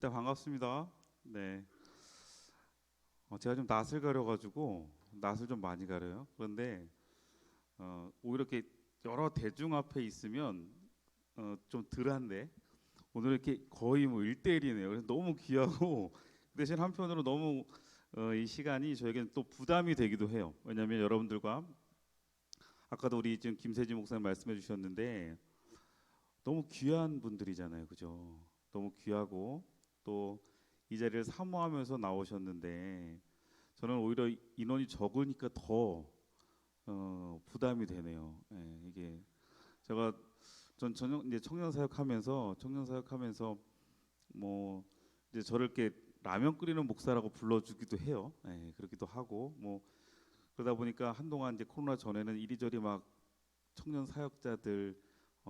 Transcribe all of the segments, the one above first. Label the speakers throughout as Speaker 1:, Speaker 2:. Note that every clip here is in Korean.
Speaker 1: 네, 반갑습니다. 네, 제가 좀 낯을 가려가지고 낯을 좀 많이 가려요. 그런데 오히려 이렇게 여러 대중 앞에 있으면 좀 덜한데 오늘 이렇게 거의 뭐 1대1이네요. 그래서 너무 귀하고 그 대신 한편으로 너무 이 시간이 저에게는 또 부담이 되기도 해요. 왜냐하면 여러분들과 아까도 우리 지금 김세진 목사님 말씀해 주셨는데 너무 귀한 분들이잖아요, 그죠? 너무 귀하고 또 이 자리를 사모하면서 나오셨는데 저는 오히려 인원이 적으니까 더 부담이 되네요. 예, 이게 제가 전 전형 이제 청년 사역하면서 뭐 이제 저를 이렇게 라면 끓이는 목사라고 불러주기도 해요. 예, 그렇기도 하고 뭐 그러다 보니까 한동안 이제 코로나 전에는 이리저리 막 청년 사역자들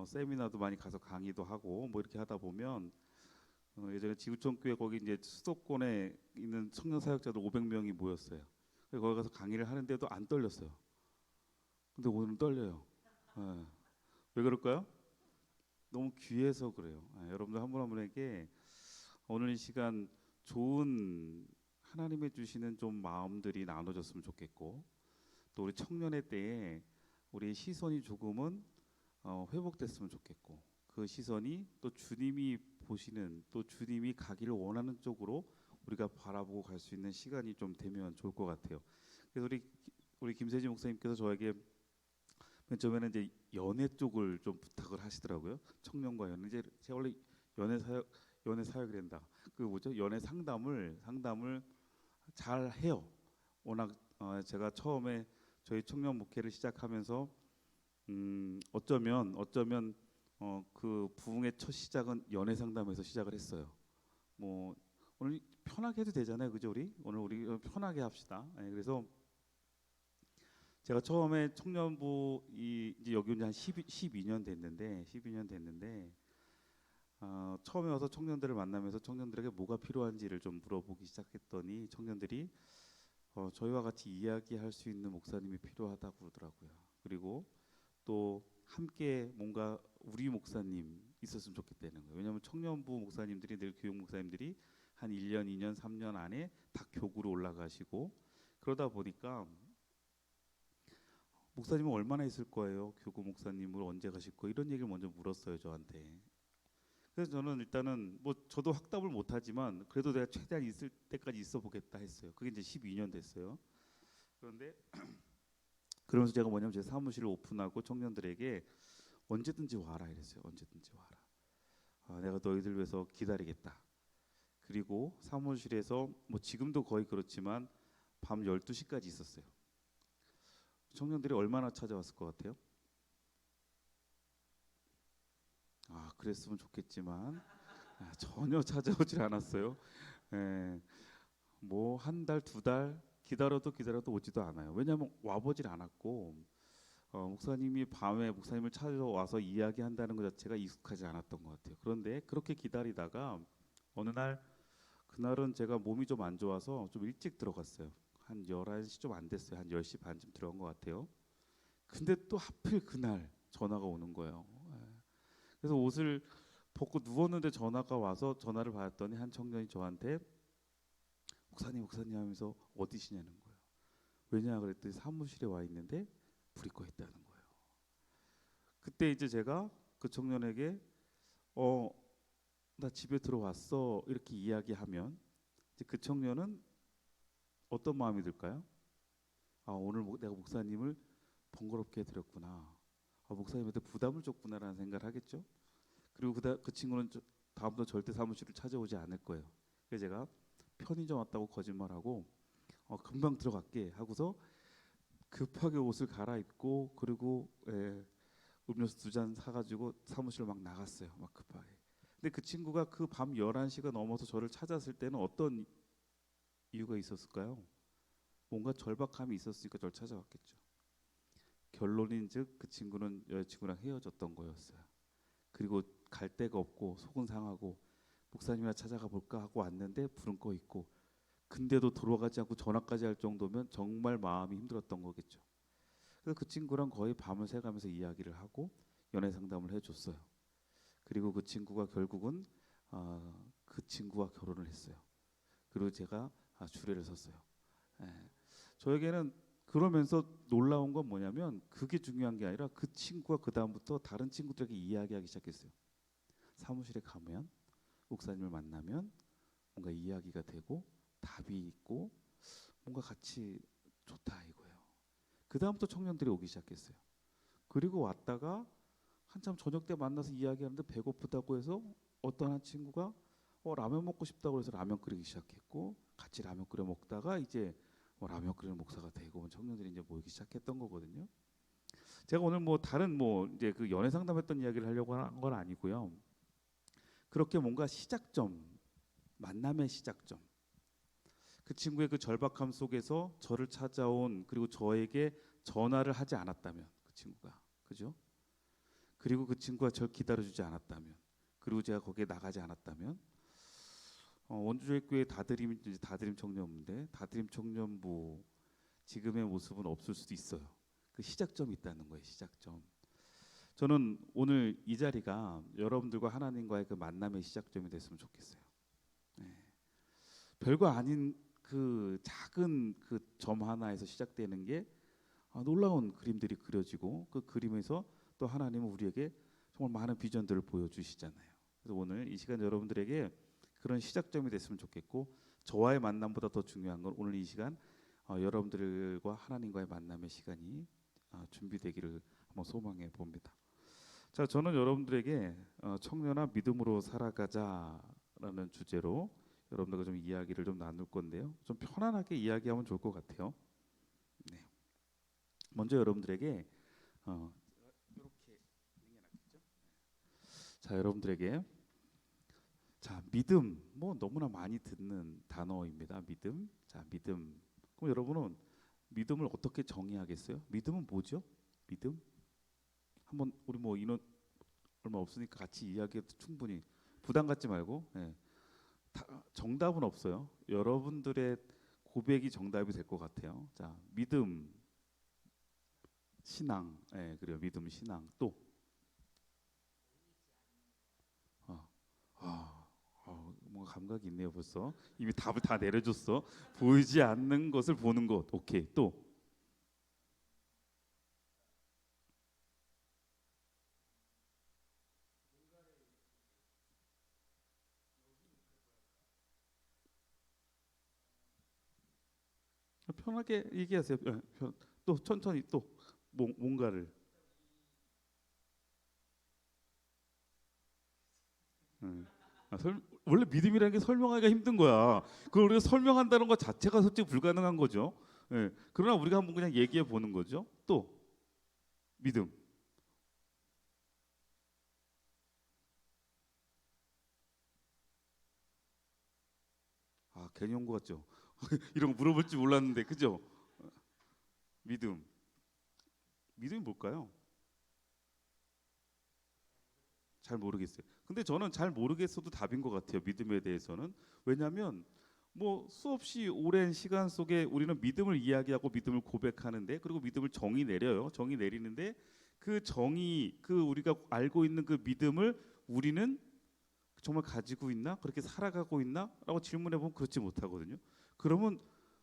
Speaker 1: 세미나도 많이 가서 강의도 하고 뭐 이렇게 하다 보면 예전에 지구촌 교회 거기 이제 수도권에 있는 청년 사역자들 500명이 모였어요. 그래서 거기 가서 강의를 하는데도 안 떨렸어요. 근데 오늘은 떨려요. 예. 왜 그럴까요? 너무 귀해서 그래요. 여러분들 한 분 한 분에게 오늘 이 시간 좋은 하나님의 주시는 좀 마음들이 나눠졌으면 좋겠고 또 우리 청년의 때에 우리 시선이 조금은 회복됐으면 좋겠고 그 시선이 또 주님이 보시는 또 주님이 가기를 원하는 쪽으로 우리가 바라보고 갈 수 있는 시간이 좀 되면 좋을 것 같아요. 그래서 우리 김세진 목사님께서 저에게 맨 처음에는 이제 연애 쪽을 좀 부탁을 하시더라고요. 청년과 연애. 이제 제가 원래 연애 사역이란다. 그 뭐죠? 연애 상담을 잘 해요. 워낙 제가 처음에 저희 청년 목회를 시작하면서 어쩌면 그 부흥의 첫 시작은 연애 상담에서 시작을 했어요. 뭐 오늘 편하게 해도 되잖아요, 그죠? 우리 편하게 합시다. 그래서 제가 처음에 청년부 이제 여기 온 지 한 12년 됐는데 처음에 와서 청년들을 만나면서 청년들에게 뭐가 필요한지를 좀 물어보기 시작했더니 청년들이 저희와 같이 이야기할 수 있는 목사님이 필요하다고 그러더라고요. 그리고 또 함께 뭔가 우리 목사님 있었으면 좋겠다는 거예요. 왜냐하면 청년부 목사님들이 늘 교육 목사님들이 한 1년, 2년, 3년 안에 다 교구로 올라가시고 그러다 보니까 목사님은 얼마나 있을 거예요? 교구 목사님을 언제 가실 거예요? 이런 얘기를 먼저 물었어요, 저한테. 그래서 저는 일단은 뭐 저도 확답을 못 하지만 그래도 내가 최대한 있을 때까지 있어 보겠다 했어요. 그게 이제 12년 됐어요. 그런데 그러면서 제가 뭐냐면 제 사무실을 오픈하고 청년들에게 언제든지 와라 이랬어요. 언제든지 와라. 내가 너희들 위해서 기다리겠다. 그리고 사무실에서 뭐 지금도 거의 그렇지만 밤 12시까지 있었어요. 청년들이 얼마나 찾아왔을 것 같아요? 그랬으면 좋겠지만 전혀 찾아오질 않았어요. 예, 뭐 한 달, 두 달 기다려도 오지도 않아요. 왜냐하면 와보질 않았고 목사님이 밤에 목사님을 찾아와서 이야기한다는 것 자체가 익숙하지 않았던 것 같아요. 그런데 그렇게 기다리다가 어느 날 그날은 제가 몸이 좀 안 좋아서 좀 일찍 들어갔어요. 한 11시 좀 안 됐어요. 한 10시 반쯤 들어간 것 같아요. 근데 또 하필 그날 전화가 오는 거예요. 그래서 옷을 벗고 누웠는데 전화가 와서 전화를 받았더니 한 청년이 저한테 목사님 하면서 어디시냐는 거예요. 왜냐 그랬더니 사무실에 와 있는데 불이 꺼 있다는 거예요. 그때 이제 제가 그 청년에게 어, 나 집에 들어왔어 이렇게 이야기하면 이제 그 청년은 어떤 마음이 들까요? 오늘 내가 목사님을 번거롭게 해드렸구나. 목사님한테 부담을 줬구나라는 생각을 하겠죠. 그리고 그 친구는 다음부터 절대 사무실을 찾아오지 않을 거예요. 그래서 제가 편의점 왔다고 거짓말하고 금방 들어갈게 하고서 급하게 옷을 갈아입고 그리고 음료수 두 잔 사가지고 사무실로 막 나갔어요. 막 급하게. 근데 그 친구가 그 밤 11시가 넘어서 저를 찾았을 때는 어떤 이유가 있었을까요? 뭔가 절박함이 있었으니까 저를 찾아왔겠죠. 결론인즉 그 친구는 여자친구랑 헤어졌던 거였어요. 그리고 갈 데가 없고 속은 상하고 목사님이나 찾아가 볼까 하고 왔는데 불은 꺼 있고 근데도 돌아가지 않고 전화까지 할 정도면 정말 마음이 힘들었던 거겠죠. 그래서 그 친구랑 거의 밤을 새가면서 이야기를 하고 연애 상담을 해줬어요. 그리고 그 친구가 결국은 그 친구와 결혼을 했어요. 그리고 제가 주례를 섰어요. 예. 저에게는 그러면서 놀라운 건 뭐냐면 그게 중요한 게 아니라 그 친구가 그 다음부터 다른 친구들에게 이야기하기 시작했어요. 사무실에 가면 목사님을 만나면 뭔가 이야기가 되고 답이 있고 뭔가 같이 좋다 이거예요. 그 다음부터 청년들이 오기 시작했어요. 그리고 왔다가 한참 저녁 때 만나서 이야기하는데 배고프다고 해서 어떤 한 친구가 라면 먹고 싶다고 해서 라면 끓이기 시작했고 같이 라면 끓여 먹다가 이제 라면 끓이는 목사가 되고 청년들이 이제 모이기 시작했던 거거든요. 제가 오늘 뭐 다른 뭐 이제 그 연애 상담했던 이야기를 하려고 한 건 아니고요. 그렇게 뭔가 시작점, 만남의 시작점. 그 친구의 그 절박함 속에서 저를 찾아온 그리고 저에게 전화를 하지 않았다면 그 친구가 그죠? 그리고 그 친구가 절 기다려주지 않았다면 그리고 제가 거기에 나가지 않았다면 원주교회 다드림 청년부인데 다드림 청년부 지금의 모습은 없을 수도 있어요. 그 시작점이 있다는 거예요. 시작점. 저는 오늘 이 자리가 여러분들과 하나님과의 그 만남의 시작점이 됐으면 좋겠어요. 네. 별거 아닌 그 작은 그 점 하나에서 시작되는 게 놀라운 그림들이 그려지고 그 그림에서 또 하나님은 우리에게 정말 많은 비전들을 보여주시잖아요. 그래서 오늘 이 시간 여러분들에게 그런 시작점이 됐으면 좋겠고 저와의 만남보다 더 중요한 건 오늘 이 시간 여러분들과 하나님과의 만남의 시간이 준비되기를 한번 소망해 봅니다. 자, 저는 여러분들에게 청년아 믿음으로 살아가자라는 주제로 여러분들과 좀 이야기를 좀 나눌 건데요. 좀 편안하게 이야기하면 좋을 것 같아요. 네. 먼저 여러분들에게 이렇게 자, 여러분들에게 자, 믿음 뭐 너무나 많이 듣는 단어입니다. 믿음. 자, 믿음. 그럼 여러분은 믿음을 어떻게 정의하겠어요? 믿음은 뭐죠? 믿음? 한번 우리 뭐 인원 얼마 없으니까 같이 이야기해도 충분히 부담 갖지 말고 정답은 없어요. 여러분들의 고백이 정답이 될 것 같아요. 자, 믿음, 신앙, 그래요. 믿음, 신앙 또 뭔가 감각이 있네요. 벌써 이미 답을 다 내려줬어. 보이지 않는 것을 보는 것. 오케이. 또 편하게 얘기하세요. 또 천천히 또 뭔가를 원래 믿음이라는 게 설명하기가 힘든 거야. 그걸 우리가 설명한다는 것 자체가 솔직히 불가능한 거죠. 그러나 우리가 한번 그냥 얘기해 보는 거죠. 또 믿음. 괜히 온 거 같죠. 이런 거 물어볼 줄 몰랐는데 그죠? 믿음. 믿음이 뭘까요? 잘 모르겠어요. 근데 저는 잘 모르겠어도 답인 것 같아요. 믿음에 대해서는. 왜냐하면 뭐 수없이 오랜 시간 속에 우리는 믿음을 이야기하고 믿음을 고백하는데 그리고 믿음을 정의 내려요. 정의 내리는데 그 정의 그 우리가 알고 있는 그 믿음을 우리는 정말 가지고 있나? 그렇게 살아가고 있나? 라고 질문해 보면 그렇지 못하거든요. 그러면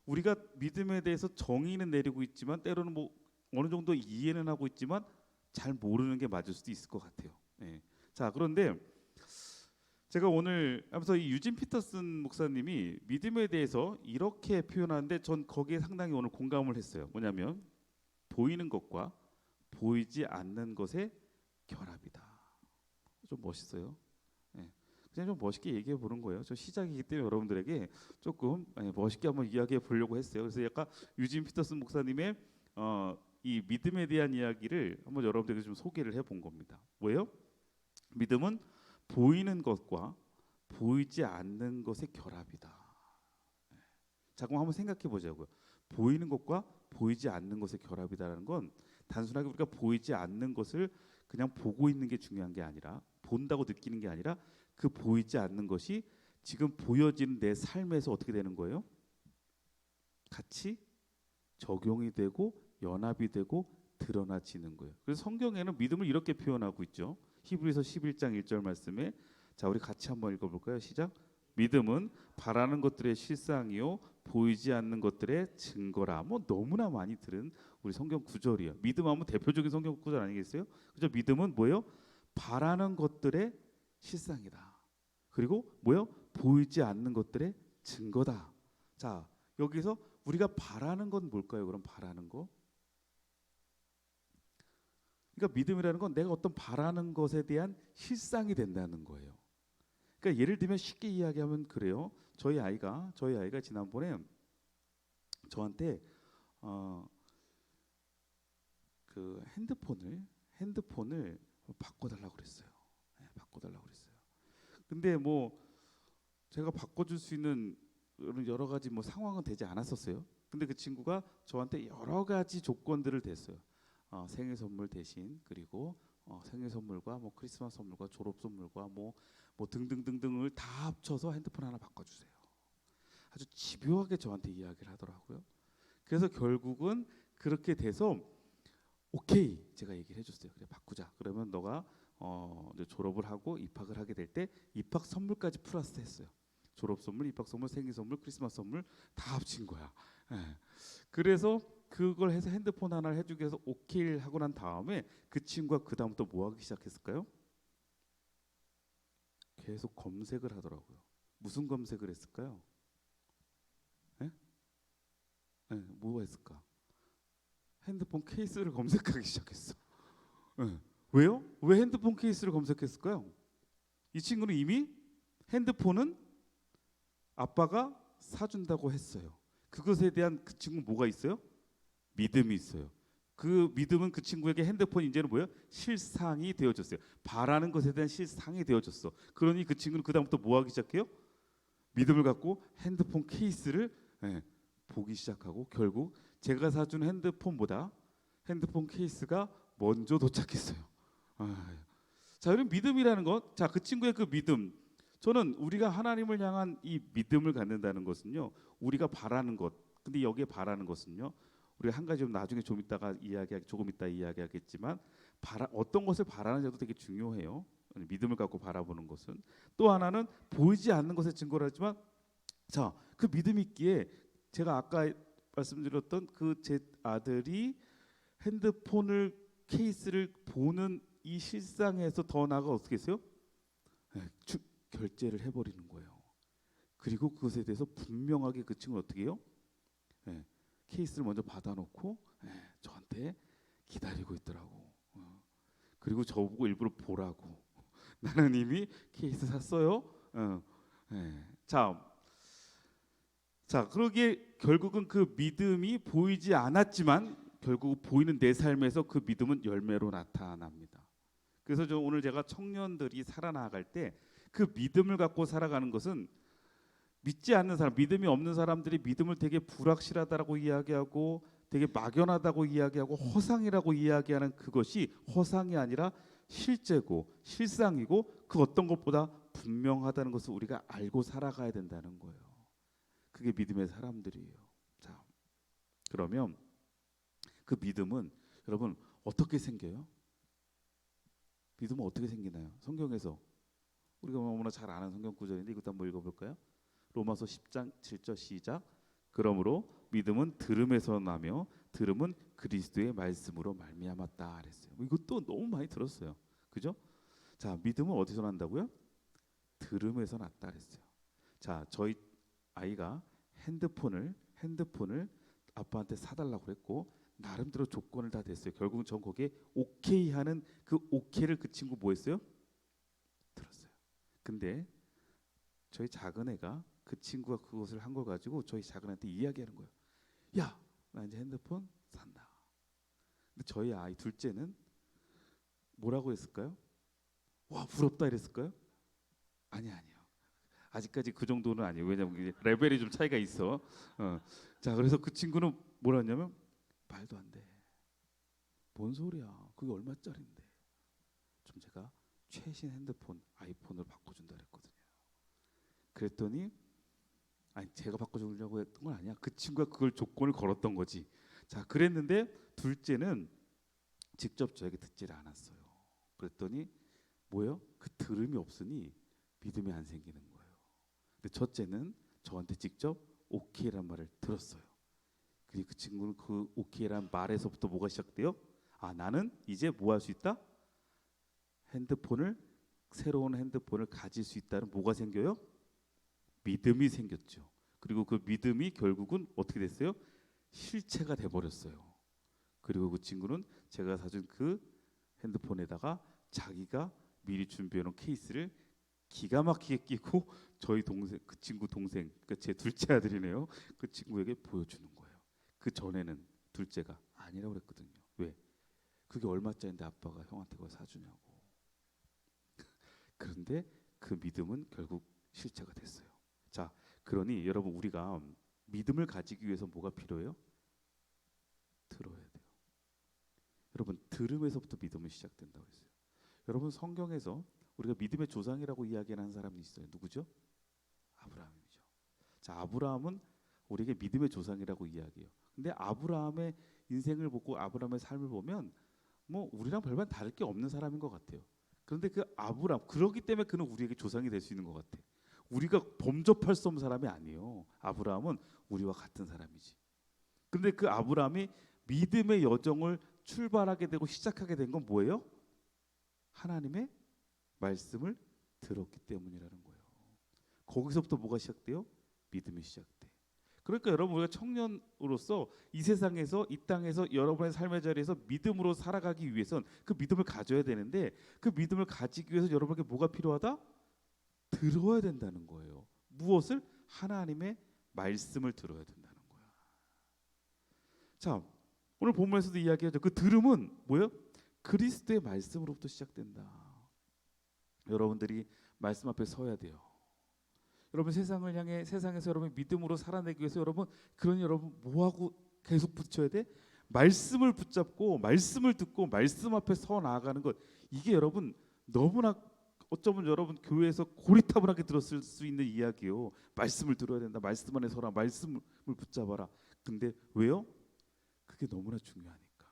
Speaker 1: 우리가 믿음에 대해서 정의는 내리고 있지만 때로는 뭐 어느 정도 이해는 하고 있지만 잘 모르는 게 맞을 수도 있을 것 같아요. 예. 자, 그런데 제가 오늘 하면서 이 유진 피터슨 목사님이 믿음에 대해서 이렇게 표현하는데 전 거기에 상당히 오늘 공감을 했어요. 뭐냐면 보이는 것과 보이지 않는 것의 결합이다. 좀 멋있어요. 예. 그냥 좀 멋있게 얘기해 보는 거예요. 저 시작이기 때문에 여러분들에게 조금 멋있게 한번 이야기해 보려고 했어요. 그래서 약간 유진 피터슨 목사님의 이 믿음에 대한 이야기를 한번 여러분들에게 좀 소개를 해본 겁니다. 뭐예요? 믿음은 보이는 것과 보이지 않는 것의 결합이다. 자, 그럼 한번 생각해 보자고요. 보이는 것과 보이지 않는 것의 결합이다라는 건 단순하게 우리가 보이지 않는 것을 그냥 보고 있는 게 중요한 게 아니라 본다고 느끼는 게 아니라 그 보이지 않는 것이 지금 보여지는 내 삶에서 어떻게 되는 거예요? 같이 적용이 되고 연합이 되고 드러나지는 거예요. 그래서 성경에는 믿음을 이렇게 표현하고 있죠. 히브리서 11장 1절 말씀에 자, 우리 같이 한번 읽어볼까요? 시작. 믿음은 바라는 것들의 실상이요 보이지 않는 것들의 증거라. 뭐 너무나 많이 들은 우리 성경 구절이에요. 믿음하면 대표적인 성경 구절 아니겠어요? 그죠? 믿음은 뭐예요? 바라는 것들의 실상이다. 그리고 뭐예요? 보이지 않는 것들의 증거다. 자, 여기서 우리가 바라는 건 뭘까요? 그럼 바라는 거? 그러니까 믿음이라는 건 내가 어떤 바라는 것에 대한 실상이 된다는 거예요. 그러니까 예를 들면 쉽게 이야기하면 그래요. 저희 아이가 지난번에 저한테 그 핸드폰을 바꿔달라고 그랬어요. 네, 바꿔달라고 그랬어요. 근데 뭐 제가 바꿔줄 수 있는 여러 가지 뭐 상황은 되지 않았었어요. 근데 그 친구가 저한테 여러 가지 조건들을 댔어요. 생일 선물 대신 그리고 생일 선물과 뭐 크리스마스 선물과 졸업 선물과 뭐 등등등등을 다 합쳐서 핸드폰 하나 바꿔주세요. 아주 집요하게 저한테 이야기를 하더라고요. 그래서 결국은 그렇게 돼서 오케이 제가 얘기를 해줬어요. 그래 바꾸자. 그러면 너가 이제 졸업을 하고 입학을 하게 될 때 입학 선물까지 플러스 했어요. 졸업 선물, 입학 선물, 생일 선물, 크리스마스 선물 다 합친 거야. 예. 그래서 그걸 해서 핸드폰 하나를 해주기 위해서 오케이를 하고 난 다음에 그 친구가 그 다음부터 뭐 하기 시작했을까요? 계속 검색을 하더라고요. 무슨 검색을 했을까요? 예? 예, 뭐가 했을까? 핸드폰 케이스를 검색하기 시작했어. 예. 왜요? 왜 핸드폰 케이스를 검색했을까요? 이 친구는 이미 핸드폰은 아빠가 사준다고 했어요. 그것에 대한 그 친구 뭐가 있어요? 믿음이 있어요. 그 믿음은 그 친구에게 핸드폰 이제는 뭐예요? 실상이 되어졌어요. 바라는 것에 대한 실상이 되어졌어. 그러니 그 친구는 그 다음부터 뭐 하기 시작해요? 믿음을 갖고 핸드폰 케이스를 보기 시작하고 결국 제가 사준 핸드폰보다 핸드폰 케이스가 먼저 도착했어요. 자, 그럼 믿음이라는 것, 자, 그 친구의 그 믿음, 저는 우리가 하나님을 향한 이 믿음을 갖는다는 것은요, 우리가 바라는 것, 근데 여기에 바라는 것은요, 우리가 한 가지 좀 나중에 조금 이따 이야기하겠지만 어떤 것을 바라는지도 되게 중요해요. 믿음을 갖고 바라보는 것은 또 하나는 보이지 않는 것의 증거를 하지만 자, 그 믿음이 있기에 제가 아까 말씀드렸던 그 제 아들이 핸드폰을 케이스를 보는 이 실상에서 더 나아가 어떻게 했어요? 결제를 해버리는 거예요. 그리고 그것에 대해서 분명하게 그 친구는 어떻게 해요? 케이스를 먼저 받아놓고 저한테 기다리고 있더라고. 그리고 저보고 일부러 보라고. 나는 이미 케이스 샀어요. 자, 그러기에 결국은 그 믿음이 보이지 않았지만 결국 보이는 내 삶에서 그 믿음은 열매로 나타납니다. 그래서 오늘 제가 청년들이 살아나갈 때 그 믿음을 갖고 살아가는 것은 믿지 않는 사람, 믿음이 없는 사람들이 믿음을 되게 불확실하다고 이야기하고 되게 막연하다고 이야기하고 허상이라고 이야기하는 그것이 허상이 아니라 실제고 실상이고 그 어떤 것보다 분명하다는 것을 우리가 알고 살아가야 된다는 거예요. 그게 믿음의 사람들이에요. 자, 그러면 그 믿음은 여러분 어떻게 생겨요? 믿음은 어떻게 생기나요? 성경에서 우리가 너무나 잘 아는 성경 구절인데 이것도 한번 읽어볼까요? 로마서 10장 7절 시작. 그러므로 믿음은 들음에서 나며 들음은 그리스도의 말씀으로 말미암았다 그랬어요. 이것도 너무 많이 들었어요. 그죠? 자, 믿음은 어디서 난다고요? 들음에서 났다 그랬어요. 자, 저희 아이가 핸드폰을 아빠한테 사달라고 그랬고 나름대로 조건을 다 댔어요. 결국은 전 거기에 오케이 하는 그 오케이를 그 친구 뭐 했어요? 들었어요. 근데 저희 작은 애가 그 친구가 그것을 한 걸 가지고 저희 작은 애한테 이야기하는 거예요. 야, 나 이제 핸드폰 산다. 근데 저희 아이 둘째는 뭐라고 했을까요? 와, 부럽다 이랬을까요? 아니요. 아직까지 그 정도는 아니에요. 왜냐면 이게 레벨이 좀 차이가 있어. 자, 그래서 그 친구는 뭐라 했냐면 말도 안 돼. 뭔 소리야? 그게 얼마짜린데? 좀 제가 최신 핸드폰 아이폰으로 바꿔준다 그랬거든요. 그랬더니 아니 제가 바꿔주려고 했던 건 아니야. 그 친구가 그걸 조건을 걸었던 거지. 자, 그랬는데 둘째는 직접 저에게 듣지를 않았어요. 그랬더니 뭐요? 그 들음이 없으니 믿음이 안 생기는 거예요. 근데 첫째는 저한테 직접 오케이란 말을 들었어요. 그리고 그 친구는 그 오케이란 말에서부터 뭐가 시작돼요? 아, 나는 이제 뭐 할 수 있다? 새로운 핸드폰을 가질 수 있다는 뭐가 생겨요? 믿음이 생겼죠. 그리고 그 믿음이 결국은 어떻게 됐어요? 실체가 돼 버렸어요. 그리고 그 친구는 제가 사준 그 핸드폰에다가 자기가 미리 준비해 놓은 케이스를 기가 막히게 끼고 저희 동생, 그 친구 동생, 그러니까 제 둘째 아들이네요. 그 친구에게 보여주는 거예요. 그 전에는 둘째가 아니라고 그랬거든요. 왜? 그게 얼마짜리인데 아빠가 형한테 그걸 사주냐고. 그런데 그 믿음은 결국 실체가 됐어요. 자, 그러니 여러분, 우리가 믿음을 가지기 위해서 뭐가 필요해요? 들어야 돼요. 여러분, 들음에서부터 믿음이 시작된다고 했어요. 여러분, 성경에서 우리가 믿음의 조상이라고 이야기하는 사람이 있어요. 누구죠? 아브라함이죠. 자, 아브라함은 우리에게 믿음의 조상이라고 이야기해요. 근데 아브라함의 인생을 보고 아브라함의 삶을 보면 뭐 우리랑 별반 다를 게 없는 사람인 것 같아요. 그런데 그 아브라함, 그러기 때문에 그는 우리에게 조상이 될 수 있는 것 같아. 우리가 범접할 수 없는 사람이 아니에요. 아브라함은 우리와 같은 사람이지. 근데 그 아브라함이 믿음의 여정을 출발하게 되고 시작하게 된 건 뭐예요? 하나님의 말씀을 들었기 때문이라는 거예요. 거기서부터 뭐가 시작돼요? 믿음이 시작돼. 그러니까 여러분, 우리가 청년으로서 이 세상에서, 이 땅에서, 여러분의 삶의 자리에서 믿음으로 살아가기 위해선 그 믿음을 가져야 되는데, 그 믿음을 가지기 위해서 여러분에게 뭐가 필요하다? 들어야 된다는 거예요. 무엇을? 하나님의 말씀을 들어야 된다는 거야. 자, 오늘 본문에서도 이야기하죠. 그 들음은 뭐예요? 그리스도의 말씀으로부터 시작된다. 여러분들이 말씀 앞에 서야 돼요. 여러분, 세상을 향해, 세상에서 여러분 믿음으로 살아내기 위해서 여러분, 그러니 여러분 뭐하고 계속 붙여야 돼? 말씀을 붙잡고 말씀을 듣고 말씀 앞에 서 나아가는 것. 이게 여러분 너무나, 어쩌면 여러분 교회에서 고리타분하게 들었을 수 있는 이야기요. 말씀을 들어야 된다. 말씀 안에 서라. 말씀을 붙잡아라. 근데 왜요? 그게 너무나 중요하니까.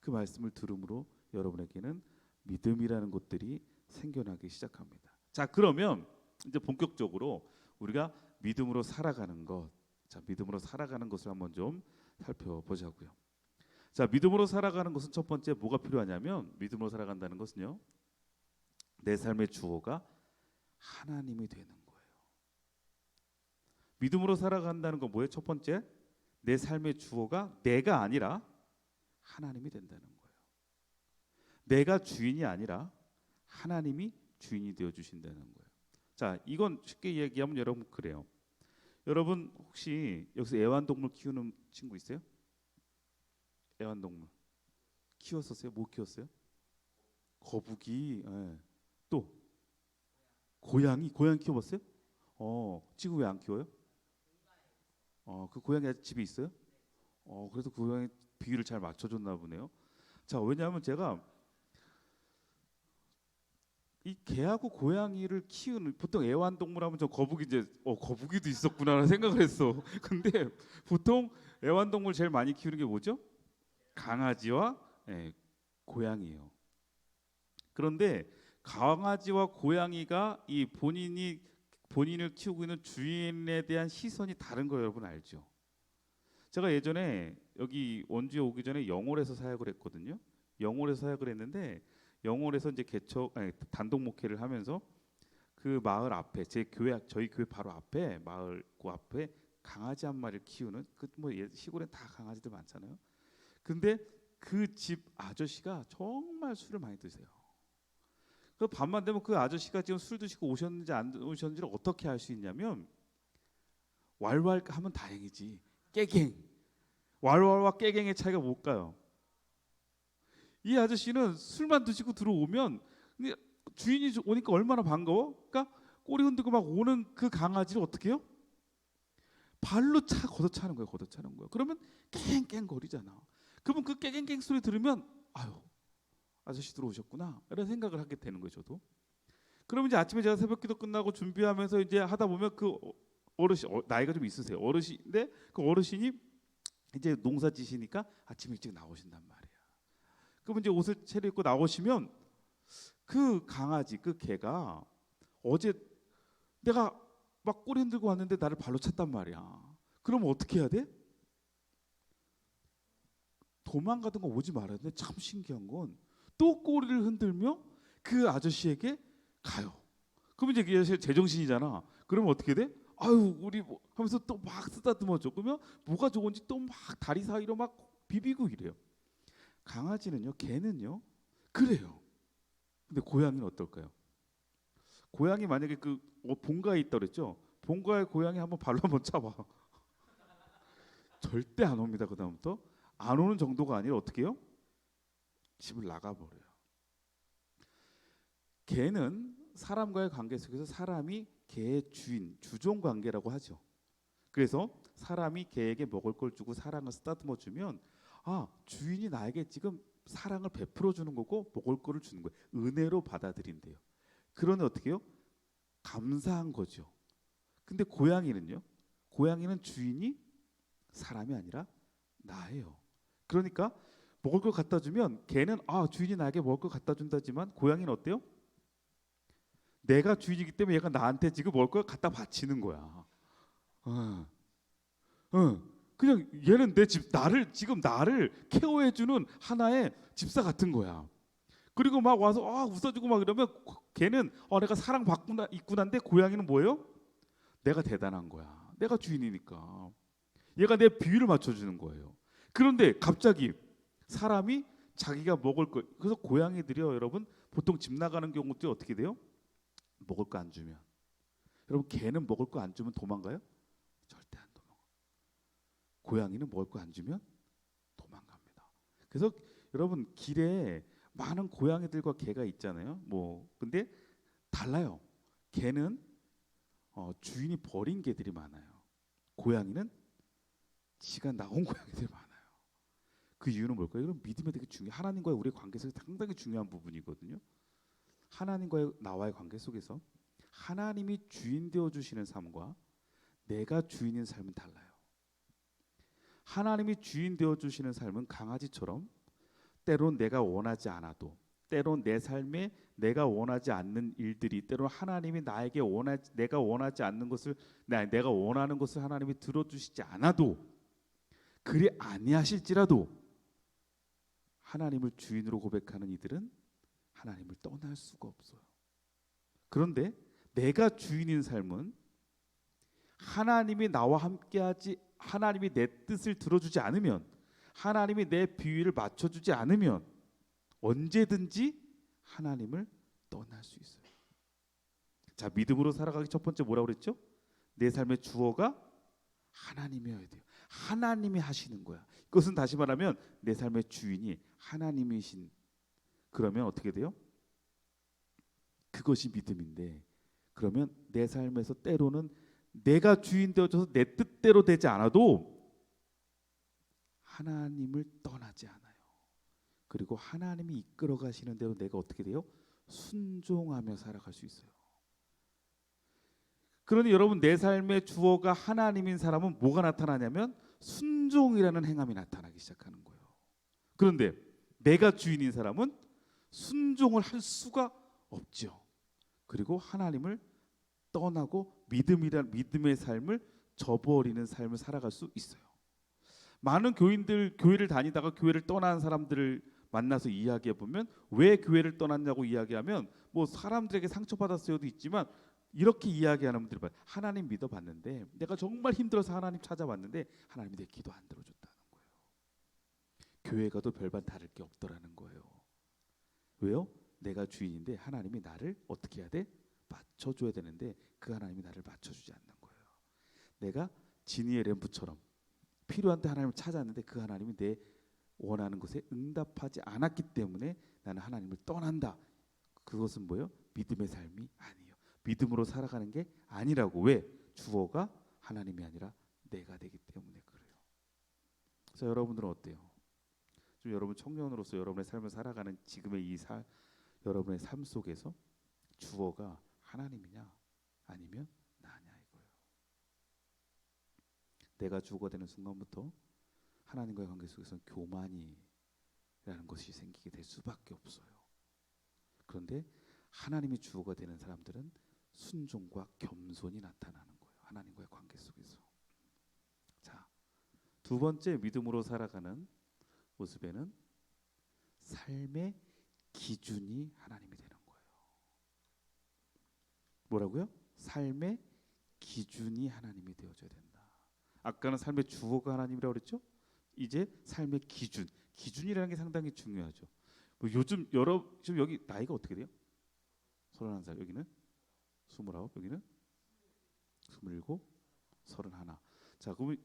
Speaker 1: 그 말씀을 들음으로 여러분에게는 믿음이라는 것들이 생겨나기 시작합니다. 자, 그러면 이제 본격적으로 우리가 믿음으로 살아가는 것, 자, 믿음으로 살아가는 것을 한번 좀 살펴보자고요. 자, 믿음으로 살아가는 것은 첫 번째 뭐가 필요하냐면, 믿음으로 살아간다는 것은요, 내 삶의 주어가 하나님이 되는 거예요. 믿음으로 살아간다는 건 뭐예요? 첫 번째, 내 삶의 주어가 내가 아니라 하나님이 된다는 거예요. 내가 주인이 아니라 하나님이 주인이 되어 주신다는 거예요. 자, 이건 쉽게 얘기하면 여러분 그래요. 여러분 혹시 여기서 애완동물 키우는 친구 있어요? 애완동물 키웠었어요? 뭐 키웠어요? 거북이. 예. 또 고양이 키워봤어요? 지금 왜 안 키워요? 그 고양이 아직 집에 있어요? 그래서 그 고양이 비율을 잘 맞춰줬나 보네요. 자, 왜냐하면 제가 이 개하고 고양이를 키우는, 보통 애완동물 하면 저 거북이, 이제 거북이도 있었구나라는 생각을 했어. 근데 보통 애완동물 제일 많이 키우는 게 뭐죠? 강아지와 고양이예요. 그런데 강아지와 고양이가 이 본인을 키우고 있는 주인에 대한 시선이 다른 거 여러분 알죠? 제가 예전에 여기 원주에 오기 전에 영월에서 사역을 했거든요. 영월에서 사역을 했는데, 영월에서 이제 단독 목회를 하면서 그 마을 앞에, 저희 교회 바로 앞에, 마을 그 앞에 강아지 한 마리를 키우는, 그 뭐 시골엔 다 강아지들 많잖아요. 근데 그 집 아저씨가 정말 술을 많이 드세요. 그 밤만 되면 그 아저씨가 지금 술 드시고 오셨는지 안 오셨는지를 어떻게 알 수 있냐면, 왈왈 하면 다행이지, 깨갱, 왈왈과 깨갱의 차이가 뭘까요? 이 아저씨는 술만 드시고 들어오면 주인이 오니까 얼마나 반가워? 그러니까 꼬리 흔들고 막 오는 그 강아지를 어떻게 해요? 발로 걷어차는 거예요. 그러면 깽깽 거리잖아. 그러면 그 깨갱깽 소리 들으면, 아유, 아저씨 들어오셨구나, 이런 생각을 하게 되는 거예요, 저도. 그러면 이제 아침에 제가 새벽기도 끝나고 준비하면서 이제 하다 보면 그 어르신, 나이가 좀 있으세요. 어르신인데 그 어르신이 이제 농사 지시니까 아침 일찍 나오신단 말이에요. 그럼 이제 옷을 차려입고 나오시면 그 강아지, 그 개가 어제 내가 막 꼬리 흔들고 왔는데 나를 발로 찼단 말이야. 그러면 어떻게 해야 돼? 도망가던 거 오지 말아야 돼. 참 신기한 건 또 꼬리를 흔들며 그 아저씨에게 가요. 그럼 이제 그게 제정신이잖아. 그러면 어떻게 돼? 아유 우리 뭐 하면서 또 막 쓰다듬어줘. 그러면 뭐가 좋은지 또 막 다리 사이로 막 비비고 이래요. 강아지는요, 개는요, 그래요. 근데 고양이는 어떨까요? 고양이 만약에 그 본가에 있다 그랬죠? 본가에 고양이 한번 발로 한번 차봐. 절대 안 옵니다. 그 다음부터 안 오는 정도가 아니라 어떻게 해요? 집을 나가버려요. 개는 사람과의 관계 속에서 사람이 개의 주인, 주종 관계라고 하죠. 그래서 사람이 개에게 먹을 걸 주고 사랑을 쓰다듬어 주면 아, 주인이 나에게 지금 사랑을 베풀어 주는 거고 먹을 거를 주는 거예요. 은혜로 받아들인대요. 그러니 어떻게 해요? 감사한 거죠. 근데 고양이는요? 고양이는 주인이 사람이 아니라 나예요. 그러니까 먹을 걸 갖다 주면 걔는 아, 주인이 나에게 먹을 걸 갖다 준다지만 고양이는 어때요? 내가 주인이기 때문에 얘가 나한테 지금 먹을 걸 갖다 바치는 거야. 어. 그냥 얘는 내 집 나를 케어해주는 하나의 집사 같은 거야. 그리고 막 와서 웃어주고 막 이러면 걔는 내가 사랑받구나 있구나인데 고양이는 뭐예요? 내가 대단한 거야. 내가 주인이니까. 얘가 내 비위를 맞춰주는 거예요. 그런데 갑자기 사람이 자기가 먹을 거 그래서 고양이들이요 여러분 보통 집 나가는 경우도 어떻게 돼요? 먹을 거 안 주면 여러분 개는 먹을 거 안 주면 도망가요? 절대 안 도망가. 고양이는 먹을 거 안 주면 도망갑니다. 그래서 여러분 길에 많은 고양이들과 개가 있잖아요. 뭐 근데 달라요. 개는 주인이 버린 개들이 많아요. 고양이는 지가 나온 고양이들이 많아요. 그 이유는 뭘까요? 이런 믿음이 되게 중요해요. 하나님과의 우리의 관계 속에서 상당히 중요한 부분이거든요. 하나님과의 나와의 관계 속에서 하나님이 주인 되어 주시는 삶과 내가 주인인 삶은 달라요. 하나님이 주인 되어 주시는 삶은 강아지처럼 때론 내가 원하지 않아도 때론 내 삶에 내가 원하지 않는 일들이 때론 하나님이 나에게 내가 원하지 않는 것을 내가 원하는 것을 하나님이 들어주시지 않아도 그리 아니하실지라도 하나님을 주인으로 고백하는 이들은 하나님을 떠날 수가 없어요. 그런데 내가 주인인 삶은 하나님이 나와 함께하지 하나님이 내 뜻을 들어주지 않으면 하나님이 내 비위를 맞춰주지 않으면 언제든지 하나님을 떠날 수 있어요. 자, 믿음으로 살아가기 첫 번째 뭐라고 그랬죠? 내 삶의 주어가 하나님이어야 돼요. 하나님이 하시는 거야. 그것은 다시 말하면 내 삶의 주인이 하나님이신 그러면 어떻게 돼요? 그것이 믿음인데 그러면 내 삶에서 때로는 내가 주인 되어져서 내 뜻대로 되지 않아도 하나님을 떠나지 않아요. 그리고 하나님이 이끌어 가시는 대로 내가 어떻게 돼요? 순종하며 살아갈 수 있어요. 그러니 여러분 내 삶의 주어가 하나님인 사람은 뭐가 나타나냐면 순종이라는 행함이 나타나기 시작하는 거예요. 그런데 내가 주인인 사람은 순종을 할 수가 없죠. 그리고 하나님을 떠나고 믿음의 삶을 저버리는 삶을 살아갈 수 있어요. 많은 교인들 교회를 다니다가 교회를 떠난 사람들을 만나서 이야기해 보면 왜 교회를 떠났냐고 이야기하면 뭐 사람들에게 상처받았어요도 있지만 이렇게 이야기하는 분들이 봐요. 하나님 믿어봤는데 내가 정말 힘들어서 하나님 찾아봤는데 하나님이 내 기도 안 들어줬다는 거예요. 교회 가도 별반 다를 게 없더라는 거예요. 왜요? 내가 주인인데 하나님이 나를 어떻게 해야 돼? 맞춰줘야 되는데 그 하나님이 나를 맞춰주지 않는 거예요. 내가 지니의 램프처럼 필요한 때 하나님을 찾았는데 그 하나님이 내 원하는 것에 응답하지 않았기 때문에 나는 하나님을 떠난다. 그것은 뭐예요? 믿음의 삶이 아니에요. 믿음으로 살아가는 게 아니라고. 왜? 주어가 하나님이 아니라 내가 되기 때문에 그래요. 그래서 여러분들은 어때요? 좀 여러분 청년으로서 여러분의 삶을 살아가는 지금의 여러분의 삶 속에서 주어가 하나님이냐 아니면 나냐 이거예요. 내가 주어가 되는 순간부터 하나님과의 관계 속에서는 교만이라는 것이 생기게 될 수밖에 없어요. 그런데 하나님이 주어가 되는 사람들은 순종과 겸손이 나타나는 하나님과의 관계 속에서. 자, 두 번째 믿음으로 살아가는 모습에는 삶의 기준이 하나님이 되는 거예요. 뭐라고요? 삶의 기준이 하나님이 되어줘야 된다. 아까는 삶의 주어가 하나님이라고 그랬죠? 이제 삶의 기준이라는 게 상당히 중요하죠. 뭐 요즘 지금 여기 나이가 어떻게 돼요? 31살, 여기는 29, 여기는 27, 31. 자, 그러면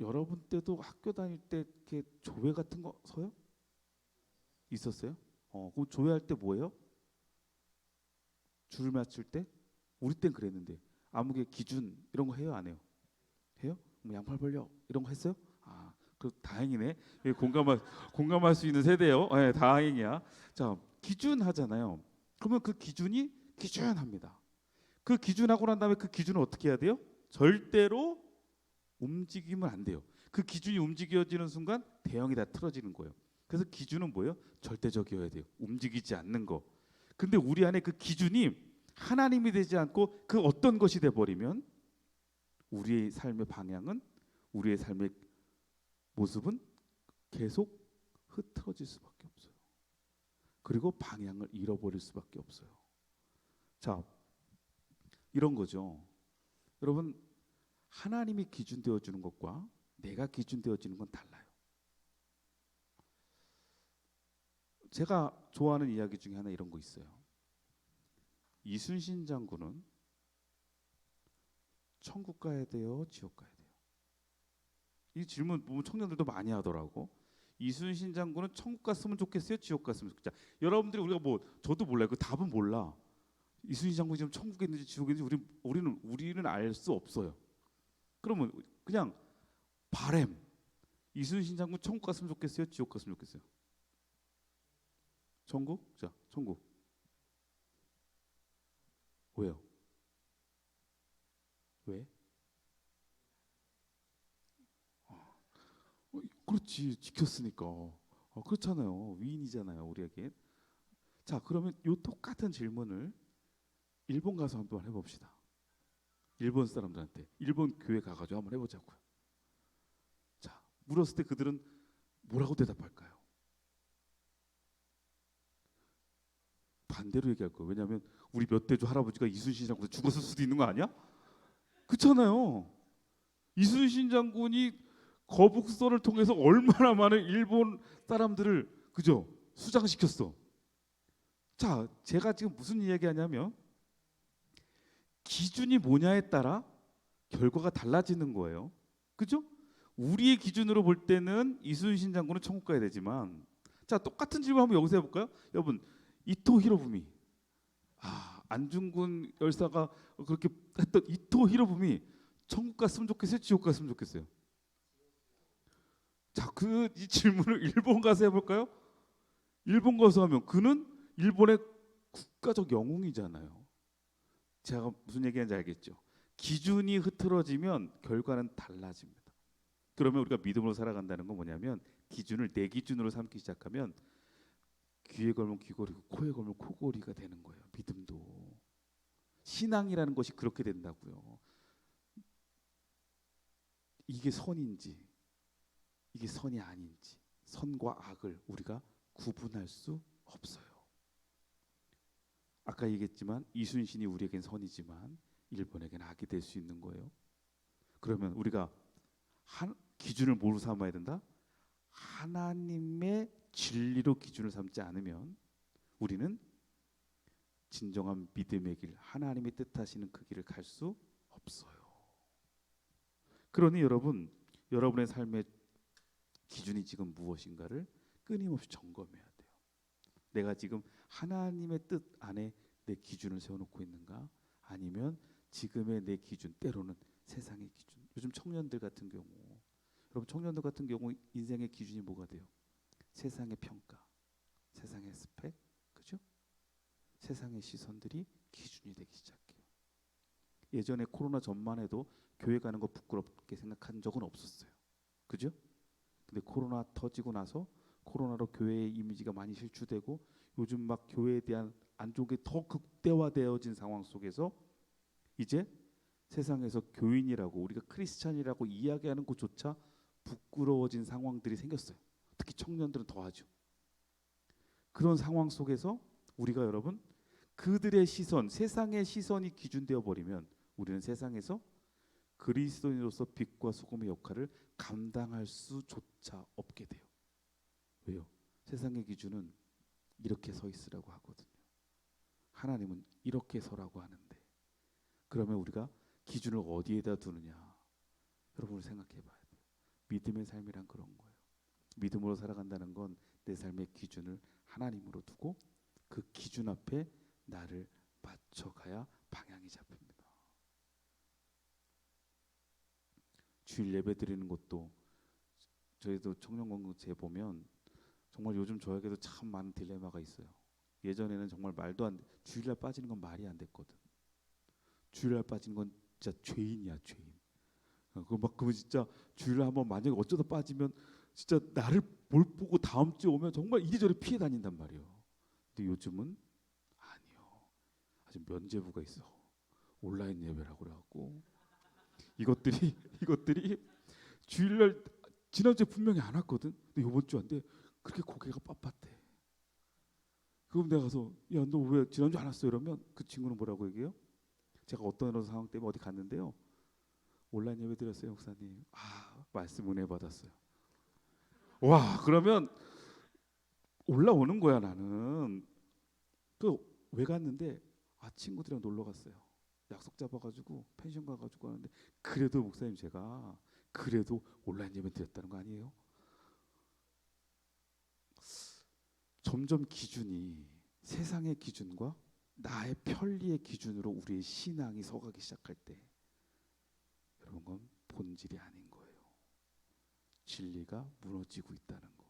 Speaker 1: 여러분 때도 학교 다닐 때 이렇게 조회 같은 거 서요? 있었어요? 그 조회할 때 뭐예요? 줄 맞출 때? 우리 땐 그랬는데 아무개 기준 이런 거 해요, 안 해요? 해요? 뭐 양팔 벌려 이런 거 했어요? 아, 그 다행이네. 공감할 수 있는 세대요. 네, 다행이야. 자, 기준 하잖아요. 그러면 그 기준이 기준합니다. 그 기준하고 난 다음에 그 기준을 어떻게 해야 돼요? 절대로 움직이면 안 돼요. 그 기준이 움직여지는 순간 대형이 다 틀어지는 거예요. 그래서 기준은 뭐예요? 절대적이어야 돼요. 움직이지 않는 거. 근데 우리 안에 그 기준이 하나님이 되지 않고 그 어떤 것이 돼 버리면 우리의 삶의 방향은, 우리의 삶의 모습은 계속 흐트러질 수밖에 없어요. 그리고 방향을 잃어버릴 수밖에 없어요. 자, 이런 거죠. 여러분, 하나님이 기준 되어주는 것과 내가 기준 되어지는 건 달라요. 제가 좋아하는 이야기 중에 하나 이런 거 있어요. 이순신 장군은 천국 가야 돼요, 지옥 가야 돼요? 이 질문 보면 청년들도 많이 하더라고. 이순신 장군은 천국 갔으면 좋겠어요, 지옥 갔으면 좋겠어요? 여러분들이, 우리가 뭐 저도 몰라요. 그 답은 몰라. 이순신 장군이 지금 천국에 있는지 지옥에 있는지 우리는 알 수 없어요. 그러면 그냥 바램, 이순신 장군 천국 갔으면 좋겠어요, 지옥 갔으면 좋겠어요? 천국? 자, 천국. 왜요? 왜? 그렇지, 지켰으니까. 그렇잖아요. 위인이잖아요, 우리에게. 자, 그러면 이 똑같은 질문을 일본 가서 한번 해봅시다. 일본 사람들한테, 일본 교회 가가지고 한번 해보자고요. 자, 물었을 때 그들은 뭐라고 대답할까요? 반대로 얘기할 거예요. 왜냐하면 우리 몇 대주 할아버지가 이순신 장군 죽었을 수도 있는 거 아니야? 그렇잖아요. 이순신 장군이 거북선을 통해서 얼마나 많은 일본 사람들을, 그죠, 수장시켰어. 자, 제가 지금 무슨 이야기하냐면 기준이 뭐냐에 따라 결과가 달라지는 거예요. 그죠? 우리의 기준으로 볼 때는 이순신 장군은 천국 가야 되지만, 자, 똑같은 질문 한번 여기서 해볼까요? 여러분, 이토 히로부미, 안중근 열사가 그렇게 했던 이토 히로부미 천국 갔으면 좋겠어요, 지옥 갔으면 좋겠어요? 자, 이 질문을 일본 가서 해볼까요? 일본 가서 하면 그는 일본의 국가적 영웅이잖아요. 제가 무슨 얘기하는지 알겠죠? 기준이 흐트러지면 결과는 달라집니다. 그러면 우리가 믿음으로 살아간다는 건 뭐냐면, 기준을 내 기준으로 삼기 시작하면 귀에 걸면 귀걸이고 코에 걸면 코걸이가 되는 거예요. 믿음도. 신앙이라는 것이 그렇게 된다고요. 이게 선인지 이게 선이 아닌지, 선과 악을 우리가 구분할 수 없어요. 아까 얘기했지만 이순신이 우리에겐 선이지만 일본에겐 악이 될 수 있는 거예요. 그러면 우리가 기준을 뭐로 삼아야 된다? 하나님의 진리로 기준을 삼지 않으면 우리는 진정한 믿음의 길, 하나님이 뜻하시는 그 길을 갈 수 없어요. 그러니 여러분의 삶의 기준이 지금 무엇인가를 끊임없이 점검해야 돼요. 내가 지금 하나님의 뜻 안에 내 기준을 세워놓고 있는가? 아니면 지금의 내 기준, 때로는 세상의 기준. 요즘 청년들 같은 경우, 여러분 청년들 같은 경우 인생의 기준이 뭐가 돼요? 세상의 평가, 세상의 스펙, 그죠? 세상의 시선들이 기준이 되기 시작해요. 예전에 코로나 전만 해도 교회 가는 거 부끄럽게 생각한 적은 없었어요. 그죠? 근데 코로나 터지고 나서 코로나로 교회의 이미지가 많이 실추되고 요즘 막 교회에 대한 안 좋은 게 더 극대화되어진 상황 속에서 이제 세상에서 교인이라고 우리가 크리스찬이라고 이야기하는 것조차 부끄러워진 상황들이 생겼어요. 특히 청년들은 더하죠. 그런 상황 속에서 우리가 여러분 그들의 시선, 세상의 시선이 기준되어 버리면 우리는 세상에서 그리스도인으로서 빛과 소금의 역할을 감당할 수조차 없게 돼요. 왜요? 세상의 기준은 이렇게 서 있으라고 하거든요. 하나님은 이렇게 서라고 하는데 그러면 우리가 기준을 어디에다 두느냐? 여러분 생각해 봐야 돼요. 믿음의 삶이란 그런 거예요. 믿음으로 살아간다는 건 내 삶의 기준을 하나님으로 두고 그 기준 앞에 나를 맞춰가야 방향이 잡힙니다. 주일 예배 드리는 것도 저희도 청년공동체 보면 정말 요즘 저에게도 참 많은 딜레마가 있어요. 예전에는 정말 말도 안 돼. 주일날 빠지는 건 말이 안 됐거든. 주일날 빠지는 건 진짜 죄인이야, 죄인. 그러면 진짜 주일날 한번 만약에 어쩌다 빠지면 진짜 나를 못 보고 다음 주에 오면 정말 이리저리 피해 다닌단 말이에요. 근데 요즘은 아니요. 아주 면죄부가 있어. 온라인 예배라고 그래갖고 이것들이 주일날 지난주에 분명히 안 왔거든. 근데 이번 주 한데 그렇게 고개가 빳빳해. 그럼 내가 가서 야 너 왜 지난주 안 왔어? 이러면 그 친구는 뭐라고 얘기해요? 제가 어떤 이런 상황 때문에 어디 갔는데요. 온라인 예배 드렸어요, 목사님. 아, 말씀 은혜 받았어요. 와, 그러면 올라오는 거야 나는. 그 왜 갔는데 친구들이랑 놀러 갔어요. 약속 잡아가지고 펜션 가가지고 하는데 그래도 목사님 제가 그래도 온라인 예배 드렸다는 거 아니에요? 점점 기준이 세상의 기준과 나의 편리의 기준으로 우리의 신앙이 서가기 시작할 때 여러분 건 본질이 아닌 거예요. 진리가 무너지고 있다는 거.